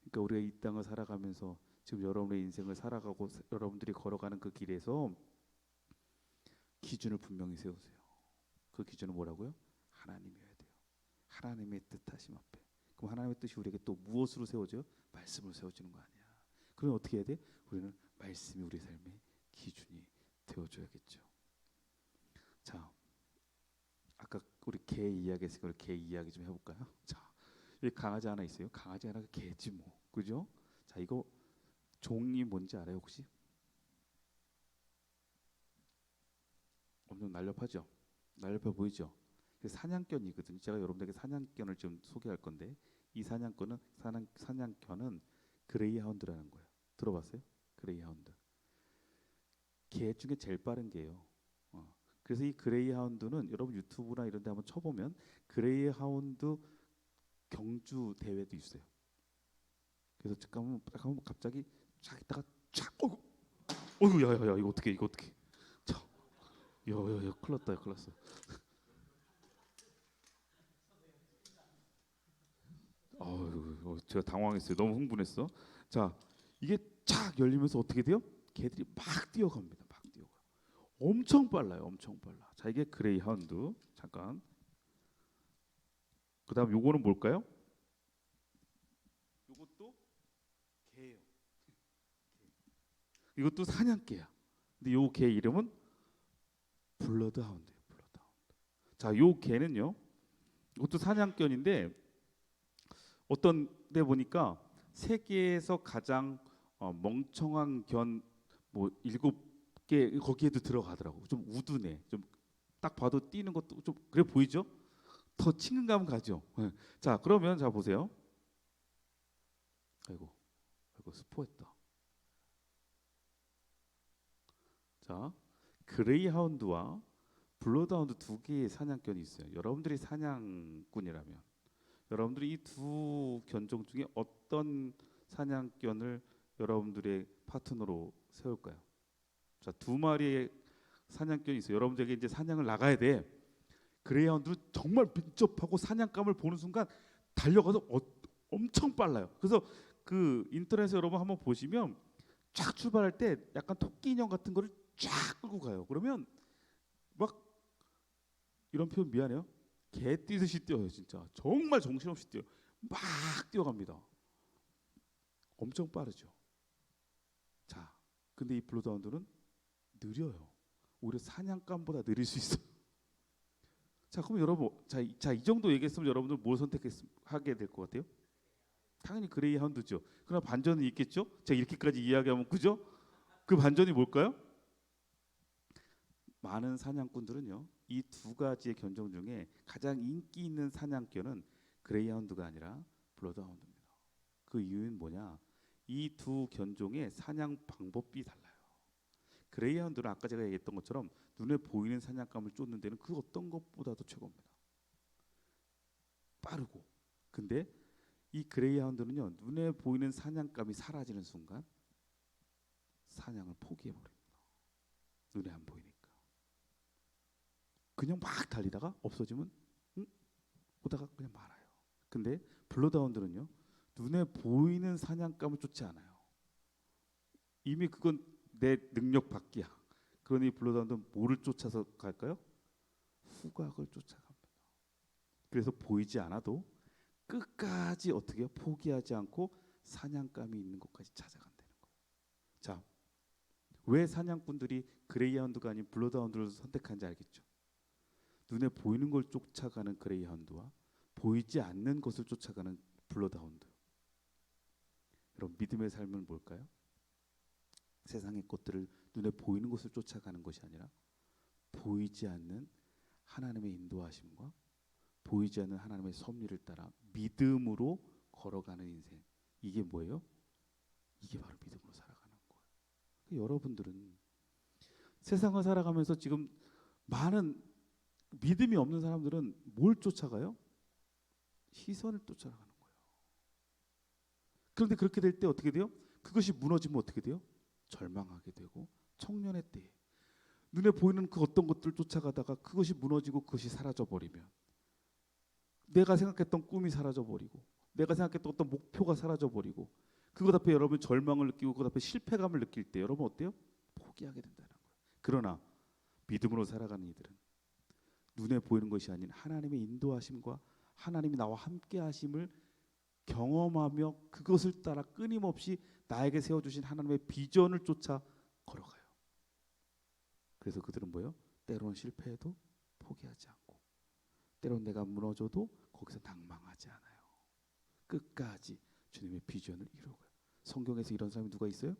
Speaker 1: 그러니까 우리가 이 땅을 살아가면서 지금 여러분의 인생을 살아가고 여러분들이 걸어가는 그 길에서 기준을 분명히 세우세요. 그 기준은 뭐라고요? 하나님이어야 돼요. 하나님의 뜻하심 앞에. 그럼 하나님의 뜻이 우리에게 또 무엇으로 세워져요? 말씀으로 세워지는 거 아니야. 그럼 어떻게 해야 돼? 우리는 말씀이 우리 삶의 기준이 되어줘야겠죠. 자, 아까 우리 개 이야기했으니까 우리 개 이야기 좀 해볼까요? 자, 여기 강아지 하나 있어요. 강아지 하나가 개지 뭐, 그죠? 자, 이거 종이 뭔지 알아요 혹시? 엄청 날렵하죠? 날렵해 보이죠? 사냥견이거든요. 제가 여러분들에게 사냥견을 좀 소개할 건데 이 사냥견은 그레이하운드라는 거예요. 들어봤어요? 그레이하운드. 개 중에 제일 빠른 개예요. 그래서 이 그레이하운드는 여러분 유튜브나 이런 데 한번 쳐보면 그레이하운드 경주 대회도 있어요. 그래서 잠깐만 갑자기 쫙 있다가 쫙 어이구 야야야 이거 어떻게 자, 야야야 큰일 났어. 제가 당황했어요. 너무 흥분했어. 자, 이게 쫙 열리면서 어떻게 돼요? 개들이 막 뛰어갑니다. 막 뛰어가. 엄청 빨라요. 엄청 빨라. 자, 이게 그레이하운드. 잠깐. 그다음 요거는 뭘까요? 요것도 개예요. 이것도 사냥개야. 근데 요 개 이름은 블러드하운드예요. 블러드하운드. 자, 요 개는요. 이것도 사냥견인데 어떤 데 보니까 세계에서 가장 멍청한 견 뭐 7개 거기에도 들어가더라고. 좀 우둔해. 좀 딱 봐도 뛰는 것도 좀 그래 보이죠? 더 친근감 가죠. 네. 자, 그러면 자 보세요. 아이고 스포했다. 자, 그레이하운드와 블러드하운드 두 개의 사냥견이 있어요. 여러분들이 사냥꾼이라면 여러분들이 이 두 견종 중에 어떤 사냥견을 여러분들의 파트너로 세울까요? 자, 두 마리의 사냥견이 있어요. 여러분들에게 이제 사냥을 나가야 돼. 그레이하운드는 정말 민첩하고 사냥감을 보는 순간 달려가서 엄청 빨라요. 그래서 그 인터넷에 여러분 한번 보시면 쫙 출발할 때 약간 토끼 인형 같은 거를 쫙 끌고 가요. 그러면 막 이런 표현 미안해요. 개 뛰듯이 뛰어요. 진짜 정말 정신없이 뛰어. 막 뛰어갑니다. 엄청 빠르죠. 자, 근데 이 블러드하운드는 느려요. 오히려 사냥감보다 느릴 수 있어요. 자, 그럼 여러분, 이 정도 얘기했으면 여러분들 뭘 선택하게 될 것 같아요? 당연히 그레이하운드죠. 그러나 반전은 있겠죠? 제가 이렇게까지 이야기하면 그죠? 그 반전이 뭘까요? 많은 사냥꾼들은요, 이 두 가지의 견종 중에 가장 인기 있는 사냥견은 그레이하운드가 아니라 블러드하운드입니다. 그 이유는 뭐냐? 이 두 견종의 사냥 방법이 달라요. 그레이하운드는 아까 제가 얘기했던 것처럼 눈에 보이는 사냥감을 쫓는 데는 그 어떤 것보다도 최고입니다. 빠르고. 근데 이 그레이하운드는요, 눈에 보이는 사냥감이 사라지는 순간 사냥을 포기해버립니다. 눈에 안 보이니까. 그냥 막 달리다가 없어지면 보다가 그냥 말아요. 근데 블러드하운드는요, 눈에 보이는 사냥감을 쫓지 않아요. 이미 그건 내 능력 밖이야. 그러니 블러드하운드는 뭐를 쫓아서 갈까요? 후각을 쫓아갑니다. 그래서 보이지 않아도 끝까지 어떻게 포기하지 않고 사냥감이 있는 곳까지 찾아간다는 거예요. 자, 왜 사냥꾼들이 그레이하운드가 아닌 블러드하운드를 선택하는지 알겠죠? 눈에 보이는 걸 쫓아가는 그레이하운드와 보이지 않는 것을 쫓아가는 블러드하운드. 여러분, 믿음의 삶은 뭘까요? 세상의 것들을 눈에 보이는 것을 쫓아가는 것이 아니라 보이지 않는 하나님의 인도하심과 보이지 않는 하나님의 섭리를 따라 믿음으로 걸어가는 인생. 이게 뭐예요? 이게 바로 믿음으로 살아가는 거예요. 여러분들은 세상을 살아가면서 지금 많은 믿음이 없는 사람들은 뭘 쫓아가요? 시선을 쫓아가는 거예요. 그런데 그렇게 될 때 어떻게 돼요? 그것이 무너지면 어떻게 돼요? 절망하게 되고 청년의 때에 눈에 보이는 그 어떤 것들을 쫓아가다가 그것이 무너지고 그것이 사라져버리면 내가 생각했던 꿈이 사라져버리고 내가 생각했던 어떤 목표가 사라져버리고 그것 앞에 여러분 절망을 느끼고 그것 앞에 실패감을 느낄 때 여러분 어때요? 포기하게 된다는 거예요. 그러나 믿음으로 살아가는 이들은 눈에 보이는 것이 아닌 하나님의 인도하심과 하나님이 나와 함께 하심을 경험하며 그것을 따라 끊임없이 나에게 세워주신 하나님의 비전을 쫓아 걸어가요. 그래서 그들은 뭐예요? 때로는 실패해도 포기하지 않고 때로는 내가 무너져도 거기서 낭망하지 않아요. 끝까지 주님의 비전을 이루어가요. 성경에서 이런 사람이 누가 있어요?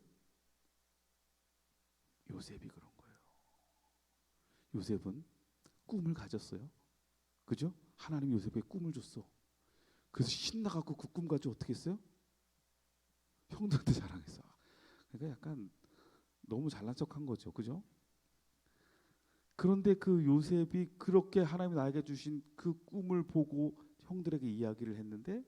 Speaker 1: 요셉이 그런 거예요. 요셉은 꿈을 가졌어요. 그죠? 하나님이 요셉에게 꿈을 줬어. 그래서 신나갖고 그 꿈 가지고 어떻게 했어요? 형들한테 자랑했어. 그러니까 약간 너무 잘난 척한 거죠. 그죠? 그런데 그 요셉이 그렇게 하나님이 나에게 주신 그 꿈을 보고 형들에게 이야기를 했는데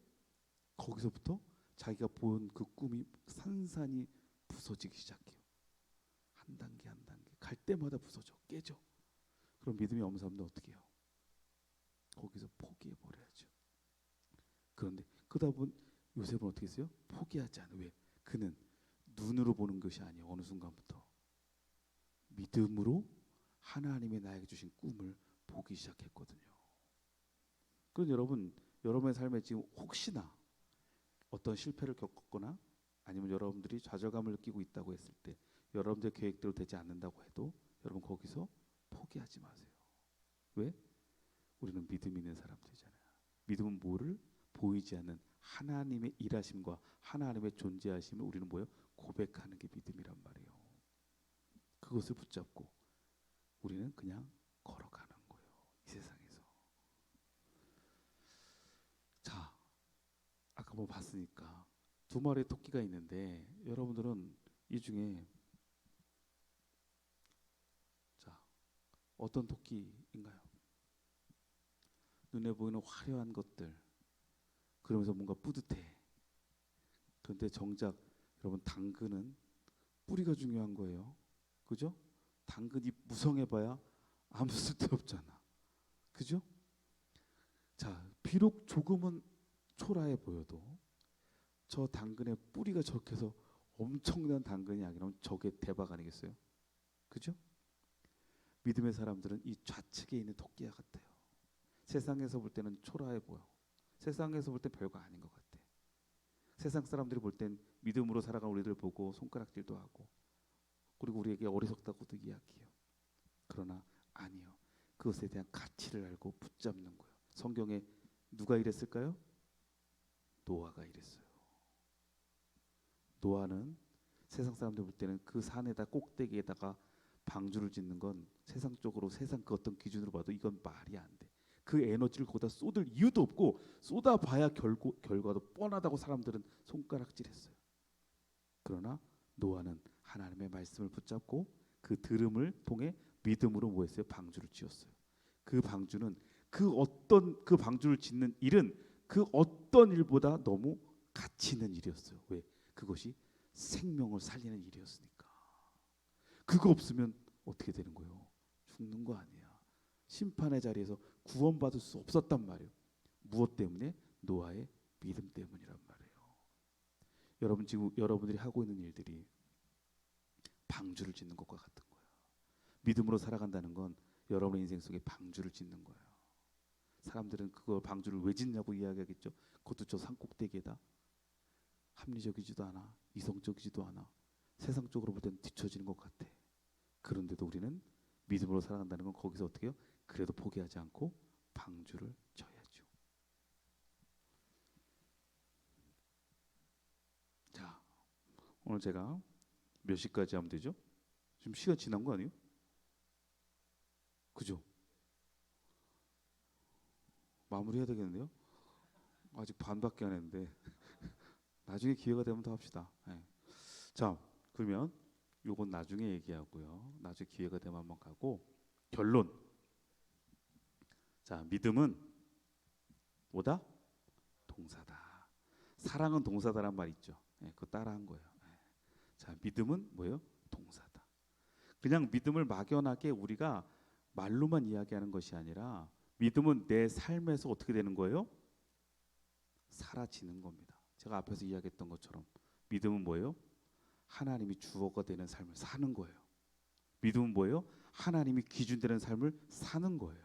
Speaker 1: 거기서부터 자기가 본 그 꿈이 산산이 부서지기 시작해요. 한 단계 한 단계 갈 때마다 부서져 깨져. 그럼 믿음이 없는 사람들 어떻게 해요? 거기서 포기해버려야죠. 그런데 그러다 보면 요셉은 어떻게 했어요? 포기하지 않아요. 왜? 그는 눈으로 보는 것이 아니에요. 어느 순간부터 믿음으로 하나님의 나에게 주신 꿈을 보기 시작했거든요. 그럼 여러분, 여러분의 삶에 지금 혹시나 어떤 실패를 겪었거나 아니면 여러분들이 좌절감을 느끼고 있다고 했을 때 여러분들의 계획대로 되지 않는다고 해도 여러분 거기서 포기하지 마세요. 왜? 우리는 믿음 있는 사람들이잖아요. 믿음은 뭐를? 보이지 않는 하나님의 일하심과 하나님의 존재하심을 우리는 뭐예요? 고백하는 게 믿음이란 말이에요. 그것을 붙잡고 우리는 그냥 걸어가는 거예요. 이 세상에서. 자, 아까 뭐 봤으니까 두 마리의 토끼가 있는데 여러분들은 이 중에 자, 어떤 토끼인가요? 눈에 보이는 화려한 것들 그러면서 뭔가 뿌듯해. 그런데 정작 여러분 당근은 뿌리가 중요한 거예요. 그죠? 당근이 무성해봐야 아무 쓸데없잖아. 그죠? 자, 비록 조금은 초라해 보여도 저 당근의 뿌리가 저렇게 해서 엄청난 당근이 아니라면 저게 대박 아니겠어요? 그죠? 믿음의 사람들은 이 좌측에 있는 토끼와 같아요. 세상에서 볼 때는 초라해 보여. 세상에서 볼 때 별거 아닌 것 같아. 세상 사람들이 볼 땐 믿음으로 살아가는 우리들 보고 손가락질도 하고 그리고 우리에게 어리석다고도 이야기해요. 그러나 아니요. 그것에 대한 가치를 알고 붙잡는 거예요. 성경에 누가 이랬을까요? 노아가 이랬어요. 노아는 세상 사람들 볼 때는 그 산에다 꼭대기에다가 방주를 짓는 건 세상적으로 세상 그 어떤 기준으로 봐도 이건 말이 안 돼. 그 에너지를 거기다 쏟을 이유도 없고 쏟아봐야 결과도 뻔하다고 사람들은 손가락질했어요. 그러나 노아는 하나님의 말씀을 붙잡고 그 들음을 통해 믿음으로 뭐 했어요? 방주를 지었어요. 그 방주는 그 방주를 짓는 일은 그 어떤 일보다 너무 가치 있는 일이었어요. 왜? 그것이 생명을 살리는 일이었으니까. 그거 없으면 어떻게 되는 거예요? 죽는 거 아니야. 심판의 자리에서 구원받을 수 없었단 말이에요. 무엇 때문에? 노아의 믿음 때문이란 말이에요. 여러분 지금 여러분들이 하고 있는 일들이 방주를 짓는 것과 같은 거예요. 믿음으로 살아간다는 건 여러분의 인생 속에 방주를 짓는 거예요. 사람들은 그거 방주를 왜 짓냐고 이야기하겠죠. 그것도 저 산 꼭대기에다. 합리적이지도 않아, 이성적이지도 않아, 세상적으로 볼 때는 뒤처지는 것 같아. 그런데도 우리는 믿음으로 살아간다는 건 거기서 어떻게 해요? 그래도 포기하지 않고 방주를 쳐야죠. 자, 오늘 제가 몇 시까지 하면 되죠? 지금 시간 지난 거 아니에요? 그죠? 마무리해야 되겠는데요? 아직 반밖에 안 했는데 나중에 기회가 되면 더 합시다. 네. 자, 그러면 요건 나중에 얘기하고요. 나중에 기회가 되면 한번 가고 결론. 자, 믿음은 뭐다? 동사다. 사랑은 동사다란 말 있죠. 네, 그거 따라한 거예요. 네. 자, 믿음은 뭐예요? 동사다. 그냥 믿음을 막연하게 우리가 말로만 이야기하는 것이 아니라 믿음은 내 삶에서 어떻게 되는 거예요? 사라지는 겁니다. 제가 앞에서 이야기했던 것처럼 믿음은 뭐예요? 하나님이 주어가 되는 삶을 사는 거예요. 믿음은 뭐예요? 하나님이 기준 되는 삶을 사는 거예요.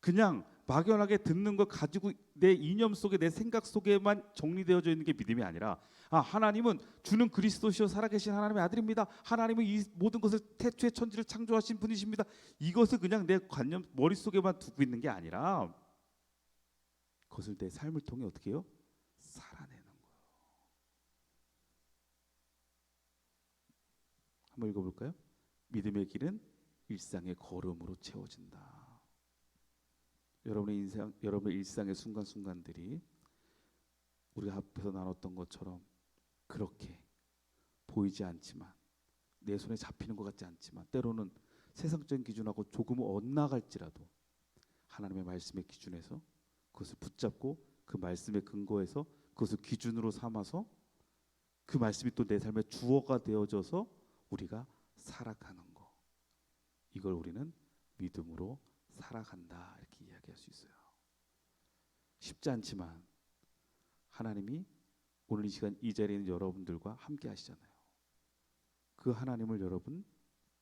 Speaker 1: 그냥 막연하게 듣는 거 가지고 내 이념 속에 내 생각 속에만 정리되어져 있는 게 믿음이 아니라 하나님은 주는 그리스도시요 살아계신 하나님의 아들입니다. 하나님은 이 모든 것을 태초에 천지를 창조하신 분이십니다. 이것을 그냥 내 관념 머릿속에만 두고 있는 게 아니라 그것을 내 삶을 통해 어떻게 해요? 살아내는 거예요. 한번 읽어볼까요? 믿음의 길은 일상의 걸음으로 채워진다. 여러분의 일상의 순간순간들이 우리가 앞에서 나눴던 것처럼 그렇게 보이지 않지만 내 손에 잡히는 것 같지 않지만 때로는 세상적인 기준하고 조금 엇나갈지라도 하나님의 말씀의 기준에서 그것을 붙잡고 그 말씀의 근거에서 그것을 기준으로 삼아서 그 말씀이 또 내 삶의 주어가 되어져서 우리가 살아가는 거. 이걸 우리는 믿음으로 살아간다 이렇게 이야기할 수 있어요. 쉽지 않지만 하나님이 오늘 이 시간 이 자리에 있는 여러분들과 함께 하시잖아요. 그 하나님을 여러분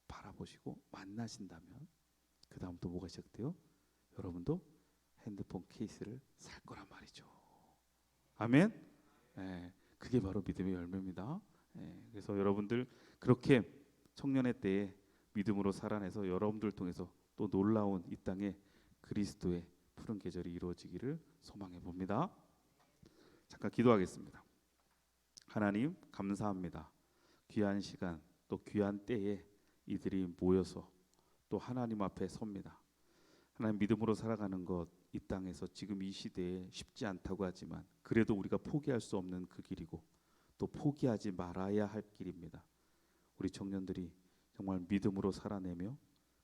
Speaker 1: 바라보시고 만나신다면 그 다음부터 뭐가 시작돼요? 여러분도 핸드폰 케이스를 살 거란 말이죠. 아멘. 네, 그게 바로 믿음의 열매입니다. 네, 그래서 여러분들 그렇게 청년의 때에 믿음으로 살아내서 여러분들 통해서 또 놀라운 이 땅에 그리스도의 푸른 계절이 이루어지기를 소망해 봅니다. 잠깐 기도하겠습니다. 하나님 감사합니다. 귀한 시간 또 귀한 때에 이들이 모여서 또 하나님 앞에 섭니다. 하나님 믿음으로 살아가는 것 이 땅에서 지금 이 시대에 쉽지 않다고 하지만 그래도 우리가 포기할 수 없는 그 길이고 또 포기하지 말아야 할 길입니다. 우리 청년들이 정말 믿음으로 살아내며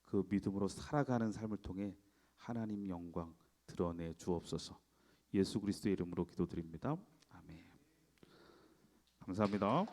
Speaker 1: 그 믿음으로 살아가는 삶을 통해 하나님 영광 드러내 주옵소서. 예수 그리스도의 이름으로 기도드립니다. 아멘. 감사합니다.